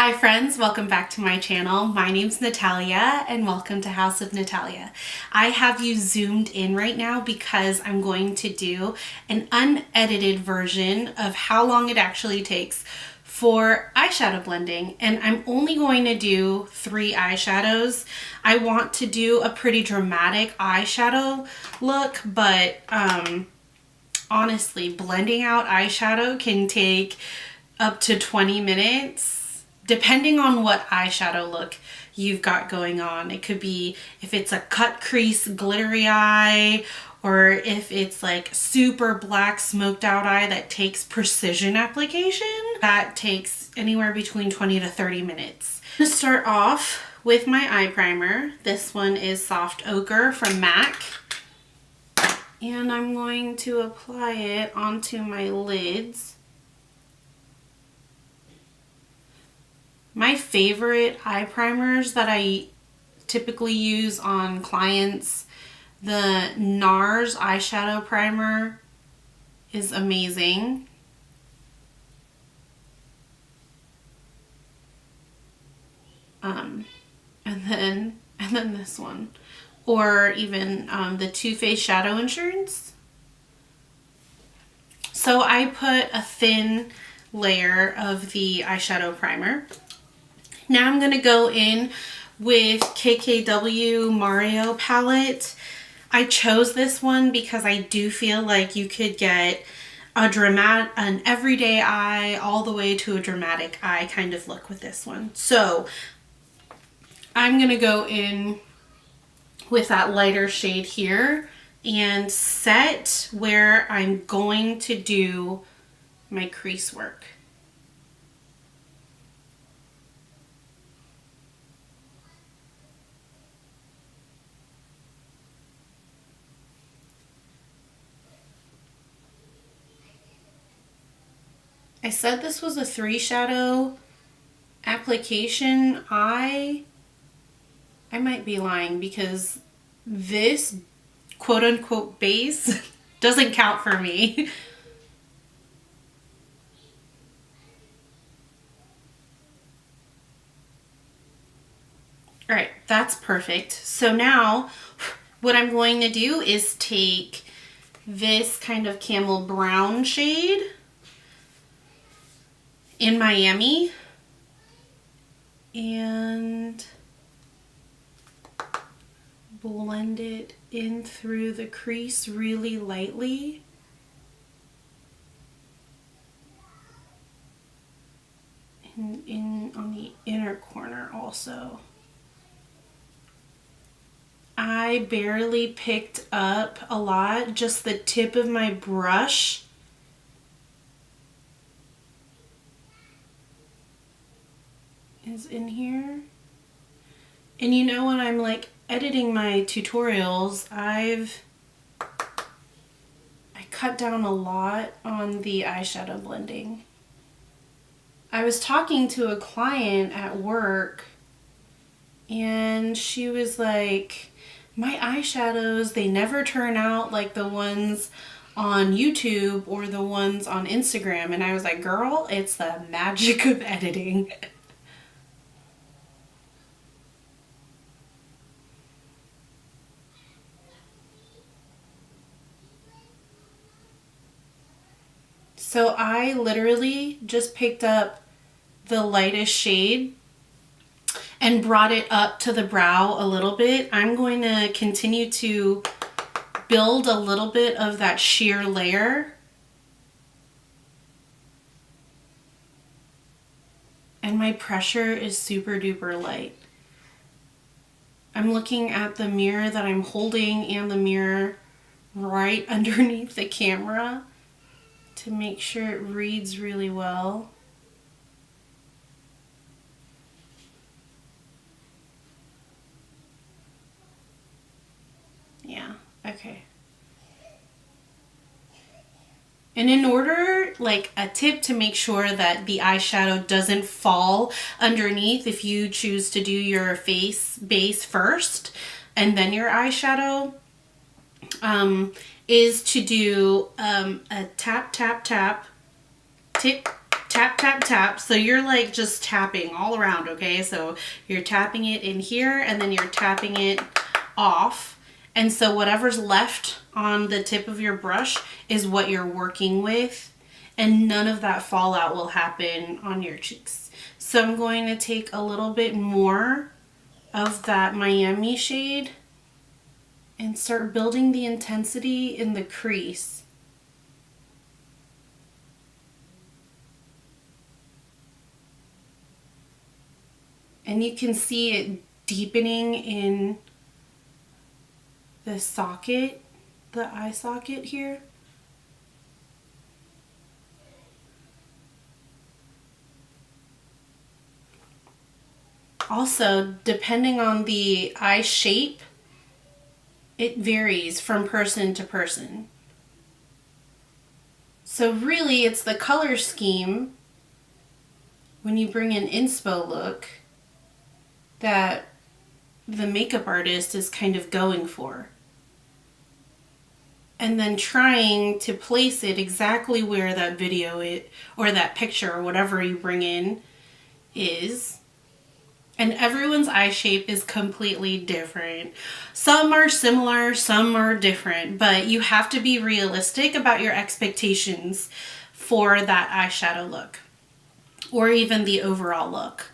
Hi friends, welcome back to my channel. My name's Natalia and welcome to House of Nataliah. I have you zoomed in right now because I'm going to do an unedited version of how long it actually takes for eyeshadow blending, and I'm only going to do 3 eyeshadows. I want to do a pretty dramatic eyeshadow look, but honestly, blending out eyeshadow can take up to 20 minutes depending on what eyeshadow look you've got going on. It could be if it's a cut crease glittery eye, or if it's like super black smoked out eye that takes precision application. That takes anywhere between 20 to 30 minutes. I'm gonna start off with my eye primer. This one is Soft Ochre from MAC. And I'm going to apply it onto my lids. My favorite eye primers that I typically use on clients, the NARS eyeshadow primer is amazing. And then this one, or even the Too Faced Shadow Insurance. So I put a thin layer of the eyeshadow primer. Now I'm going to go in with KKW Mario palette. I chose this one because I do feel like you could get an everyday eye all the way to a dramatic eye kind of look with this one. So I'm going to go in with that lighter shade here and set where I'm going to do my crease work. I said this was a 3 shadow application. I might be lying because this quote unquote base doesn't count for me. All right, that's perfect. So now what I'm going to do is take this kind of camel brown shade in Miami and blend it in through the crease really lightly. And in on the inner corner also. I barely picked up a lot, just the tip of my brush is in here. And you know, when I'm like editing my tutorials, I cut down a lot on the eyeshadow blending. I was talking to a client at work and she was like, my eyeshadows, they never turn out like the ones on YouTube or the ones on Instagram. And I was like, girl, it's the magic of editing. So I literally just picked up the lightest shade and brought it up to the brow a little bit. I'm going to continue to build a little bit of that sheer layer. And my pressure is super duper light. I'm looking at the mirror that I'm holding and the mirror right underneath the camera to make sure it reads really well. Yeah, okay. And in order, like a tip to make sure that the eyeshadow doesn't fall underneath, if you choose to do your face base first and then your eyeshadow, is to do a tap, tap, tap, tip, tap, tap, tap. So you're like just tapping all around, okay? So you're tapping it in here and then you're tapping it off. And so whatever's left on the tip of your brush is what you're working with, and none of that fallout will happen on your cheeks. So I'm going to take a little bit more of that Miami shade and start building the intensity in the crease. And you can see it deepening in the socket, the eye socket here. Also, depending on the eye shape, it varies from person to person. So really, it's the color scheme when you bring an inspo look that the makeup artist is kind of going for. And then trying to place it exactly where that video or that picture or whatever you bring in is. And everyone's eye shape is completely different. Some are similar, some are different, but you have to be realistic about your expectations for that eyeshadow look or even the overall look.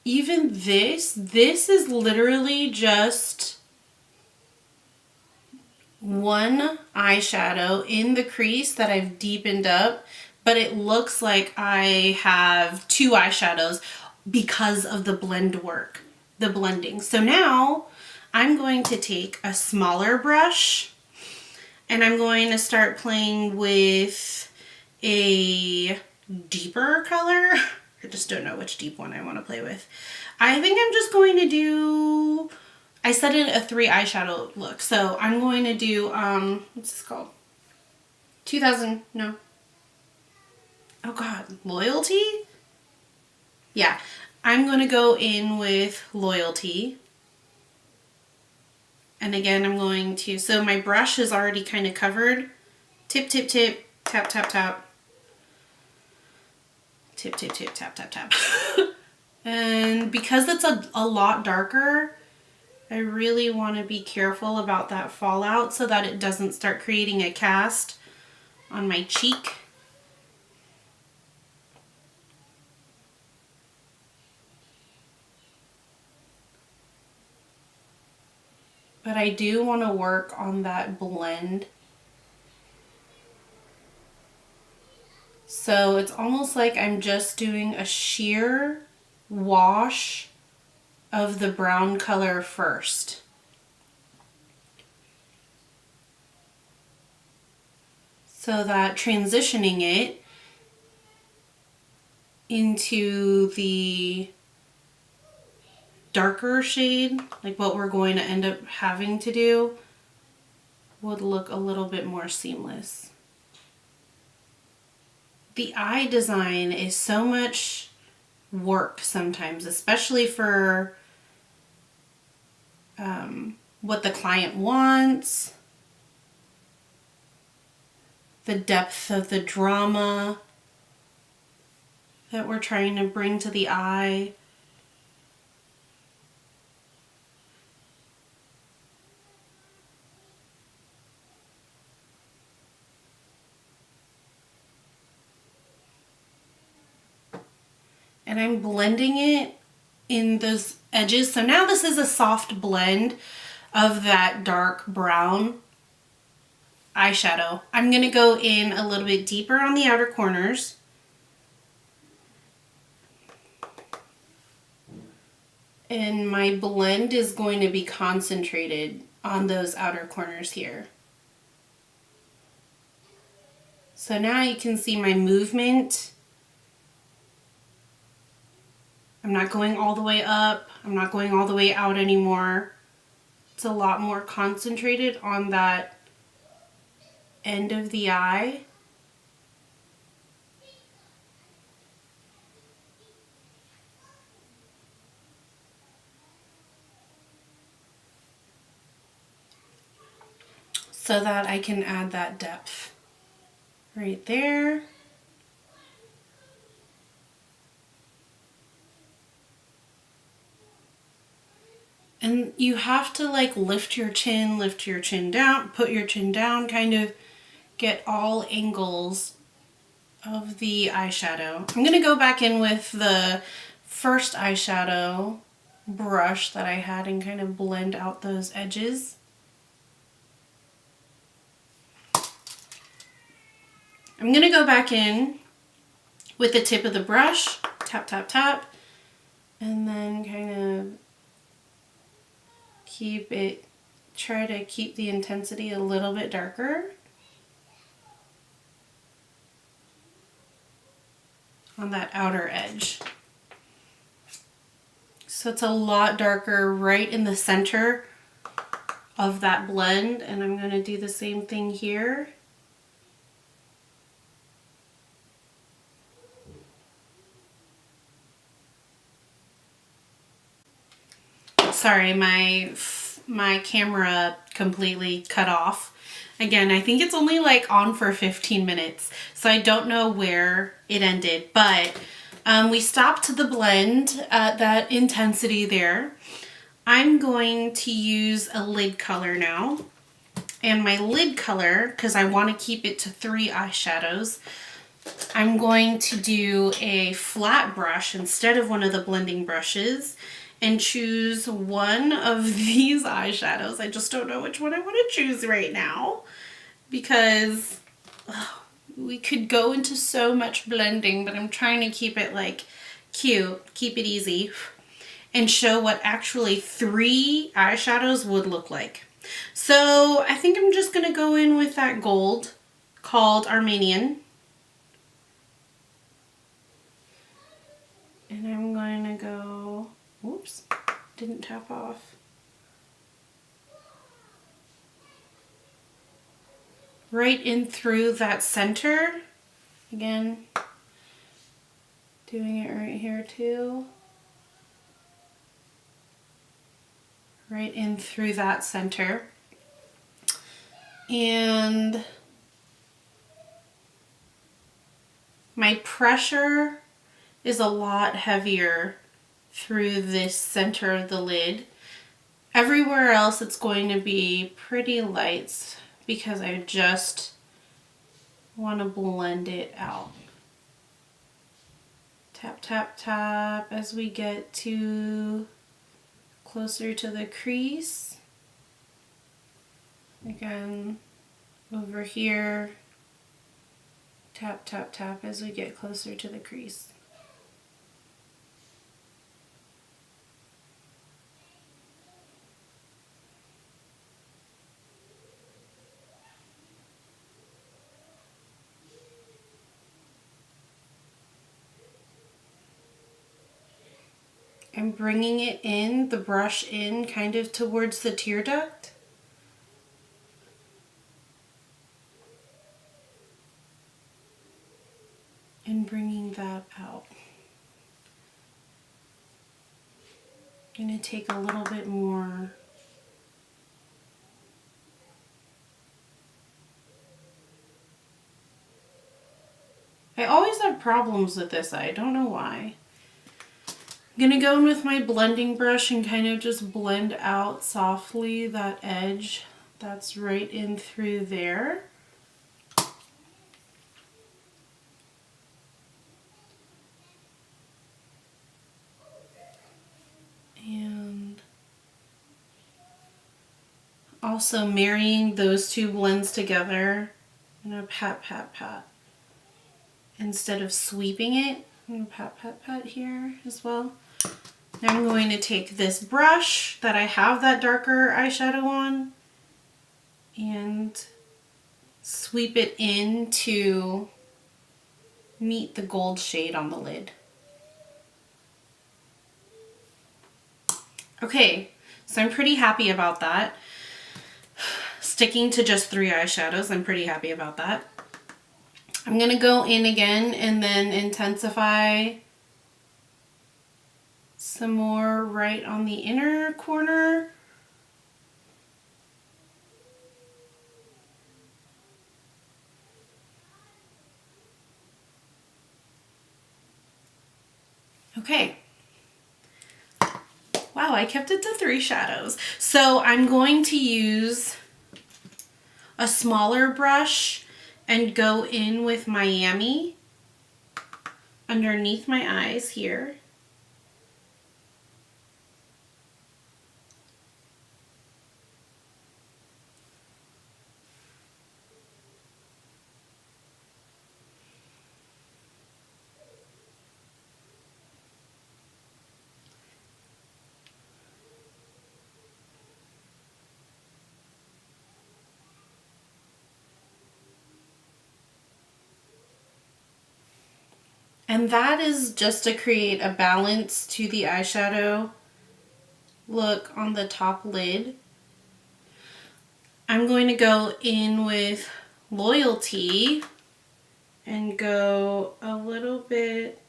Even this is literally just one eyeshadow in the crease that I've deepened up, but it looks like I have two eyeshadows because of the blend work, the blending. So now I'm going to take a smaller brush and I'm going to start playing with a deeper color. I just don't know which deep one I want to play with. I think I'm just going to do, I set it a 3 eyeshadow look. So I'm going to do, what's this called? 2000, no. Oh God, Loyalty? Yeah, I'm going to go in with Loyalty. And again, I'm going to, so my brush is already kind of covered. Tip, tip, tip, tap, tap, tap. Tip, tip, tip, tap, tap, tap. And because it's a lot darker, I really want to be careful about that fallout so that it doesn't start creating a cast on my cheek. But I do want to work on that blend. So it's almost like I'm just doing a sheer wash of the brown color first. So that transitioning it into the darker shade, like what we're going to end up having to do, would look a little bit more seamless. The eye design is so much work sometimes, especially for what the client wants, the depth of the drama that we're trying to bring to the eye. And I'm blending it in those edges. So now this is a soft blend of that dark brown eyeshadow. I'm going to go in a little bit deeper on the outer corners. And my blend is going to be concentrated on those outer corners here. So now you can see my movement. I'm not going all the way up. I'm not going all the way out anymore. It's a lot more concentrated on that end of the eye. So that I can add that depth. right there. And you have to like lift your chin down, put your chin down, kind of get all angles of the eyeshadow. I'm going to go back in with the first eyeshadow brush that I had and kind of blend out those edges. I'm going to go back in with the tip of the brush, tap, tap, tap, and then kind of try to keep the intensity a little bit darker on that outer edge. So it's a lot darker right in the center of that blend, and I'm going to do the same thing here. Sorry, my camera completely cut off. Again, I think it's only like on for 15 minutes, so I don't know where it ended, but we stopped the blend at that intensity there. I'm going to use a lid color now, and my lid color, because I want to keep it to 3 eyeshadows, I'm going to do a flat brush instead of one of the blending brushes and choose one of these eyeshadows. I just don't know which one I want to choose right now because we could go into so much blending, but I'm trying to keep it like cute, keep it easy, and show what actually 3 eyeshadows would look like. So I think I'm just gonna go in with that gold called Armenian. And I'm going to go, whoops, didn't tap off. Right in through that center. Again, doing it right here too. Right in through that center. And my pressure is a lot heavier through this center of the lid. Everywhere else it's going to be pretty light because I just want to blend it out. Tap, tap, tap as we get to closer to the crease. Again, over here, tap, tap, tap as we get closer to the crease. I'm bringing it in, the brush in kind of towards the tear duct. And bringing that out. I'm going to take a little bit more. I always have problems with this eye, I don't know why. I'm going to go in with my blending brush and kind of just blend out softly that edge that's right in through there. And also marrying those 2 blends together. I'm going to pat, pat, pat. Instead of sweeping it, I'm going to pat, pat, pat here as well. Now I'm going to take this brush that I have that darker eyeshadow on and sweep it in to meet the gold shade on the lid. Okay, so I'm pretty happy about that. Sticking to just 3 eyeshadows, I'm pretty happy about that. I'm going to go in again and then intensify some more right on the inner corner. Okay. Wow, I kept it to 3 shadows. So I'm going to use a smaller brush and go in with Miami underneath my eyes here. And that is just to create a balance to the eyeshadow look on the top lid. I'm going to go in with Loyalty and go a little bit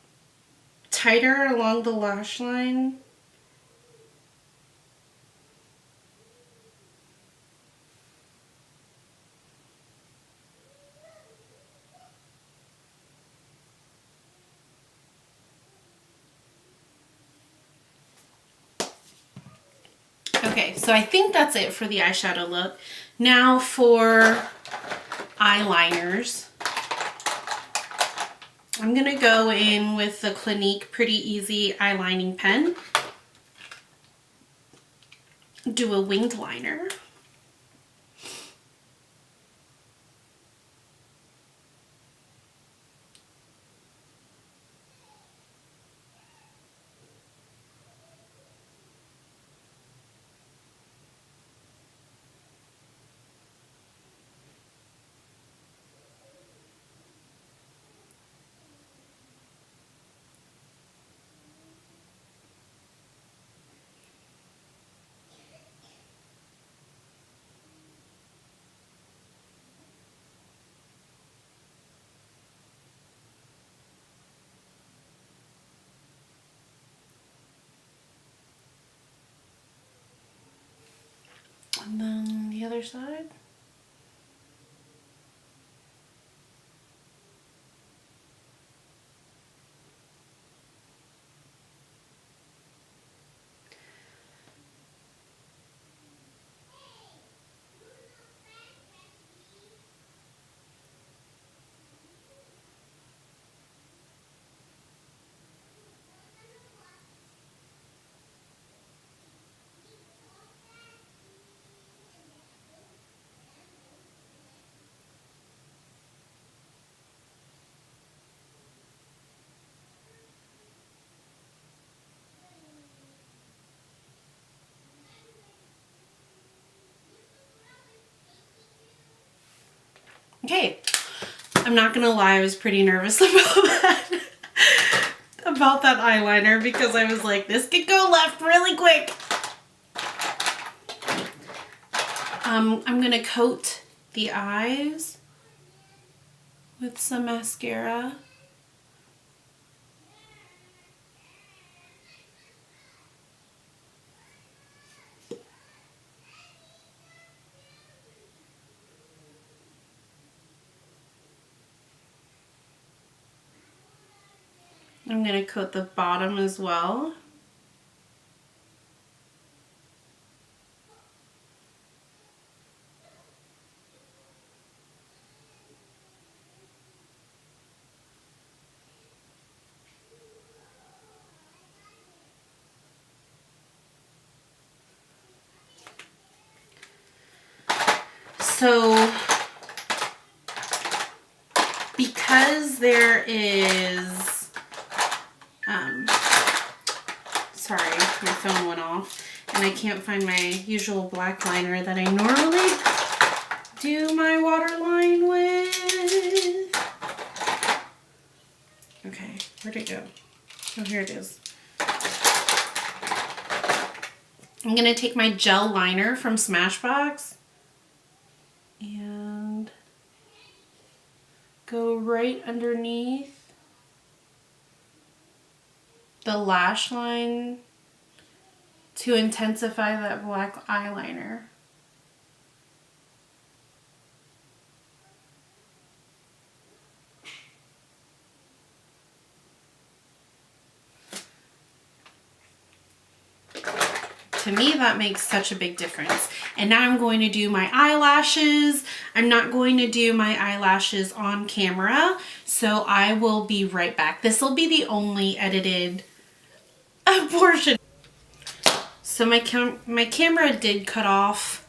tighter along the lash line. Okay, so I think that's it for the eyeshadow look. Now for eyeliners. I'm going to go in with the Clinique Pretty Easy eyelining pen. Do a winged liner. And then the other side. Okay, I'm not gonna lie, I was pretty nervous about that. About that eyeliner because I was like, this could go left really quick. I'm gonna coat the eyes with some mascara. I'm gonna coat the bottom as well. So, because there is, sorry, my phone went off, and I can't find my usual black liner that I normally do my waterline with. Okay, where'd it go? Oh, here it is. I'm gonna take my gel liner from Smashbox and go right underneath the lash line to intensify that black eyeliner. To me, that makes such a big difference. And now I'm going to do my eyelashes. I'm not going to do my eyelashes on camera, so I will be right back. This will be the only edited portion. So my camera did cut off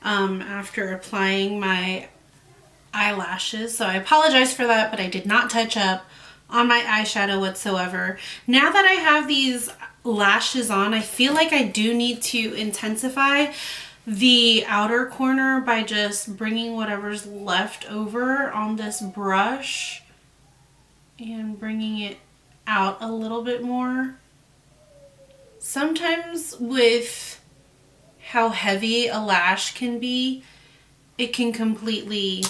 after applying my eyelashes, so I apologize for that, but I did not touch up on my eyeshadow whatsoever. Now that I have these lashes on, I feel like I do need to intensify the outer corner by just bringing whatever's left over on this brush and bringing it out a little bit more. Sometimes with how heavy a lash can be, it can completely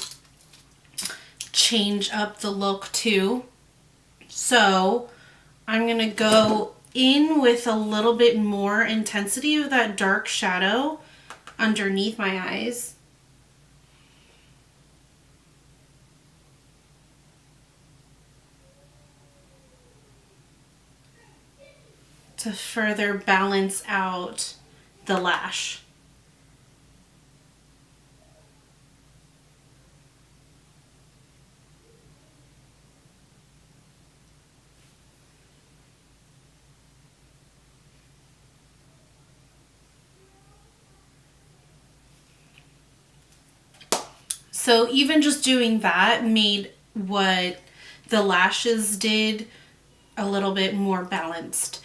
change up the look too. So I'm gonna go in with a little bit more intensity of that dark shadow underneath my eyes. To further balance out the lash. So even just doing that made what the lashes did a little bit more balanced.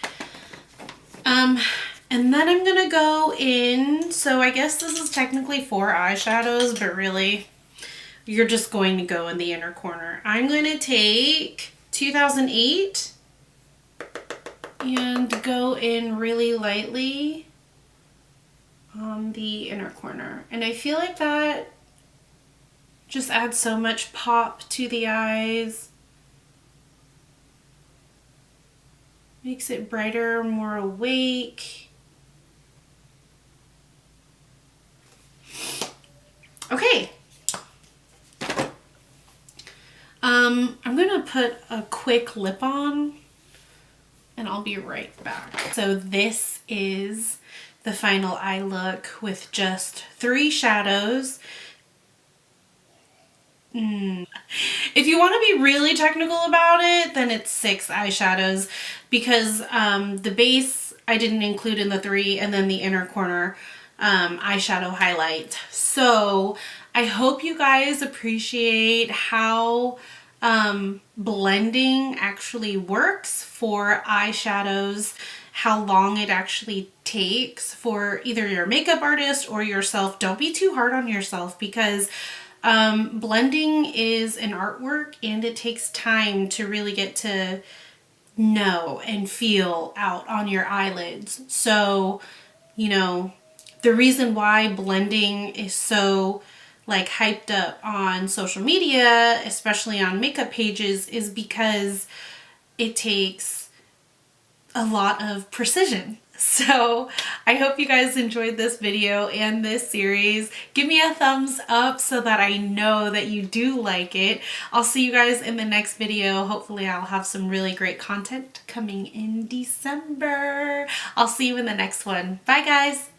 And then I'm gonna go in, so I guess this is technically 4 eyeshadows, but really you're just going to go in the inner corner. I'm going to take 2008 and go in really lightly on the inner corner. And I feel like that just adds so much pop to the eyes. Makes it brighter, more awake. Okay. I'm gonna put a quick lip on and I'll be right back. So this is the final eye look with just 3 shadows. If you want to be really technical about it, then it's 6 eyeshadows because the base I didn't include in the 3, and then the inner corner eyeshadow highlight. So I hope you guys appreciate how blending actually works for eyeshadows, how long it actually takes for either your makeup artist or yourself. Don't be too hard on yourself because blending is an artwork and it takes time to really get to know and feel out on your eyelids. So, you know, the reason why blending is so like hyped up on social media, especially on makeup pages, is because it takes a lot of precision. So I hope you guys enjoyed this video and this series. Give me a thumbs up so that I know that you do like it. I'll see you guys in the next video. Hopefully I'll have some really great content coming in December. I'll see you in the next one. Bye guys.